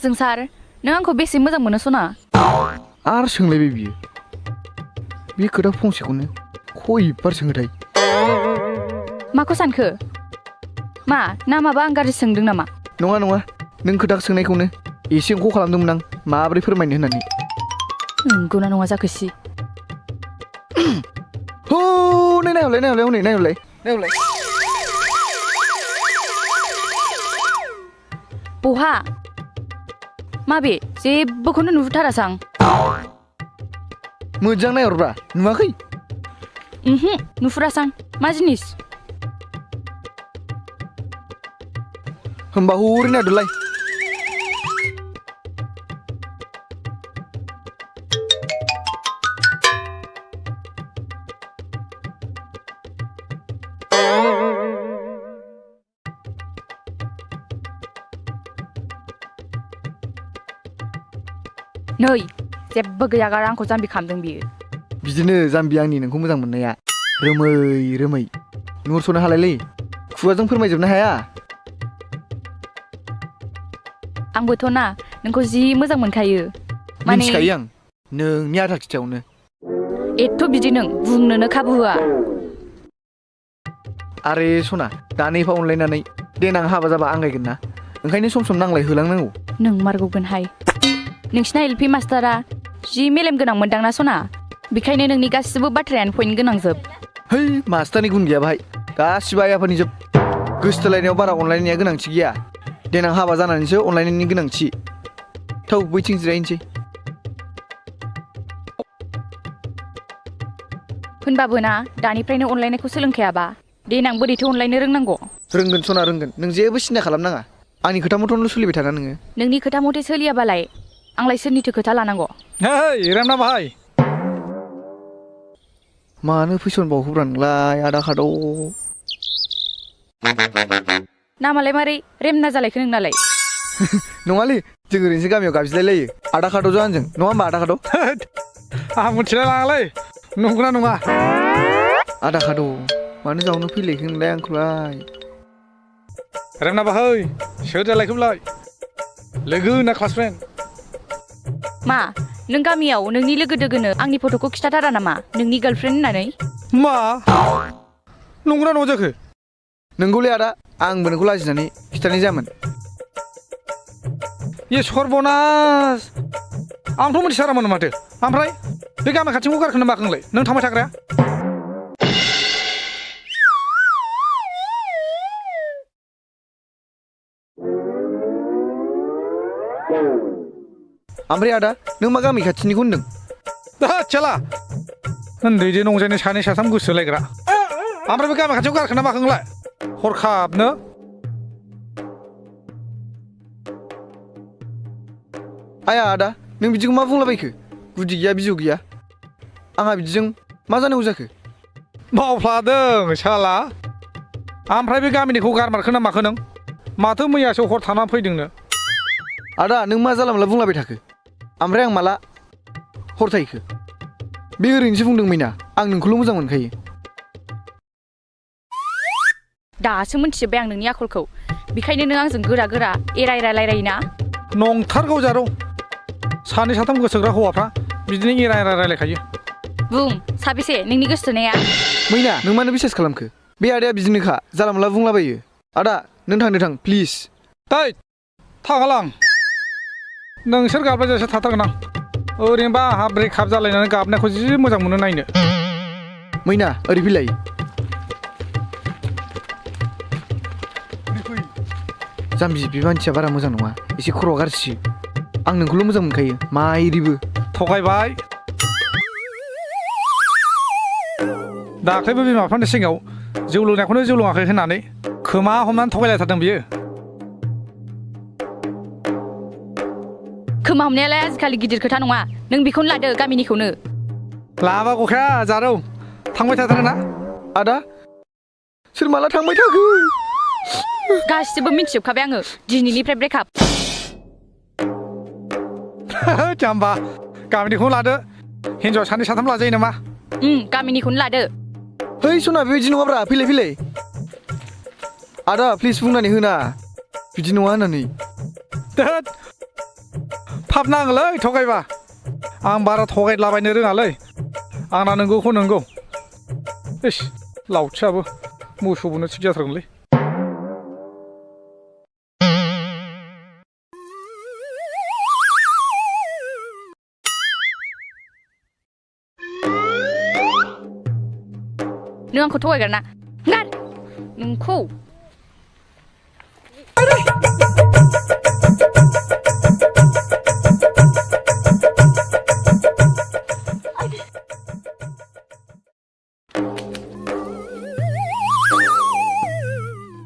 जोंसार नों आंखौ बेसे मोजां मोनो सना आरो सोंलायबाय बियो बे खोथा फंसेखौनो खयबार सोङोथाय माखौ सानखो मा ना माबा आं गाज्रि सोंदों नामा नङा नङा नों खोथा सोंनायखौनो एसे अंख खालामदोंमोन आं माबोरै फोरमायनो होननानै नंगौना नङा जाखोसि हो नायहरलाय हनै नायहरलाय बहा माबे जेबोखौनो नुहुरथारासै आं मोजां नायहरब्रा नुवाखै नुहुरासै आं मा जिनिस होमबा हरै नायहरदोलाय नै जेबो गैया गारा आंखौ जाम्बि खालामदों बियो बिदिनो जाम्बि आंनि नोंखौ मोजां मोननाया रोमै रोमै नुहुरस'नो हालायलै खुगाजों फोरमायजोबनो हाया आंबोथ' ना नोंखौ जि मोजां मोनखायो माने मिथिखायो आं नोंनि आधा खिथायावनो एथ' बिदि नों बुंनोनो खाबु होआ आरे सना दानो एफा अनलायनानै देनां हाबा जाबा आंगायगोन ना ओंखायनो सम सम नांलाय होलांनांगौ नों मारगौगोनहाय नोंसिना एलपि मास्टारा जि मेलेम गोनां मोनदांना सना बेखायनो नोंनि गासिबो बाथ्रायानो पइन्ट गोनांजोब है मास्टारनि गुन गैया बाहाय गासिबो आइ आफानि जोब गोसथोलायनायाव बारा अनलायनाया गोनांथि गैया देनां हाबा जानानैसो अनलायनायनि गोनांथि थौ बैथिं जिरायनोसै होनबाबो ना दानिफ्रायनो अनलायनायखौ सोलोंखायाबा देनां बोरैथो अनलायनो रोंनांगौ रोंगोन सना रोंगोन नों जेबो सिन्था खालामनाङा आंनि खोथा मथनल' सोलिबाय थाना नोङो नोंनि खोथा मथे सोलियाबालाय आंलाय सोरनिथो खोथा लानांगौ हेइ रामना बाहाय मानो फैसनबावहोब्रा नोंलाय आदा खाद' नामालाय मारै रेमना जालायखो नोंनालाय नङालै जों ओरैनोसो गामियाव गाबज्रिलायलायो आदा खाद'जों आंजों नङा होमबा आदा खाद' आं मिथिलाय लाङालै नंगौना नङा आदा खाद' मानो जावनो फैलायखो नोंलाय आंखौलाय रामना बाहाय सोर जालायखोब्लाय लोगो ना क्लास फ्रेन्ड मा नों गामियाव नोंनि लोगो दोगोनो आंनि फट'खौ खिथाथारा नामा नोंनि गार्लफ्रेन्ड होननानै मा नंगौना नङा जाखो नोंगौलै आदा आंबो नोंखौ लाजिनानै खिथानाय जायामोन ये सर्बनास आंथ' मिथिथारामोन माथो ओमफ्राय बे गामि खाथिखौ गारखोनो माखोंलाय नों थांबाय थाग्राया ओमफ्राय आदा नों मा गामि खाथिनिखौ होनदों चला उन्दैजों नंजायनो सानै साथाम गोसोलायग्रा ओमफ्राय बे गामि खाथियाव गारखोना माखोंलाय हरखाबनो आया आदा नों बिदिखौ मा बुंलाबायखो गुदि गैया बिजौ गैया आंहा बिदिजों मा जानांगौ जाखो बावफ्लादों साला ओमफ्राय बे गामिनिखौ गारमारखोना माखो नों माथो मैयासो हर थानानै फैदोंनो आदा नों मा जाला मोनला बुंलाबाय थाखो ओमफ्राय आं माला हर थाहैखो बे ओरैनोसो बुंदों मैना आं नोंखौल' मोजां मोनखायो दासो मिथिजोब्बाय आं नोंनि आखलखौ बेखायनो नों आंजों गोरा गोरा एरायरा रायलायोना नंथारगौ जारौ सानै साथाम गोसोग्रा हौवाफ्रा बिदिनो एरा एरा रायलायखायो बुं साबेसे नोंनि गोसोथोनाया मैना नों मानो बिसास खालामखो बे आदाया बिदिनोखा जाला मोनला बुंलाबायो आदा नों थांदो थां प्लिज दै थाङालां नोंसोर गाबलायजासे थाथारगोन आं ओरैनोबा आंहा ब्रेकआप जालायनानै गाबनायखौ जि मोजां मोनो नायनो मैना ओरै फैलाय जाम्बि बे मानसिया बारा मोजां नङा एसे खर'आ गाज्रि आं नोंखौल' मोजां मोनखायो माइरिबो थगायबाय दाख्लैबो बिमा बिफानि सिगाङाव जौ लोंनायखौनो जौ लोङाखै होननानै खोमा हमनानै थगायलायथारदों बियो खोमा हमनायालाय आजिखालि गिदिर खोथा नङा नों बेखौनो लादो गामिनिखौनो लाबा गखाया जारौ थांबाय थाथारो ना आदा सोर माला थांबाय थाखो गासिबो मिथिजोबखाबाय आङो दिनैनिफ्राय ब्रेकआप जाम्बा गामिनिखौनो लादो हिन्जाव सानै साथाम लाजायो नामा गामिनिखौनो लादो है सना बेबायदि नङाब्रा फैलाय फैलाय आदा प्लिज बुंनानै होना बिदि नङा होननानै हाबनाङोलै थगायबा आं बारा थगायलाबायनो रोङालै आंना नंगौखौ नंगौ इस लावथियाबो मोसौबोनो थिग जाथारगोनलै नों आंखौ थगायगोन ना गार नोंखौ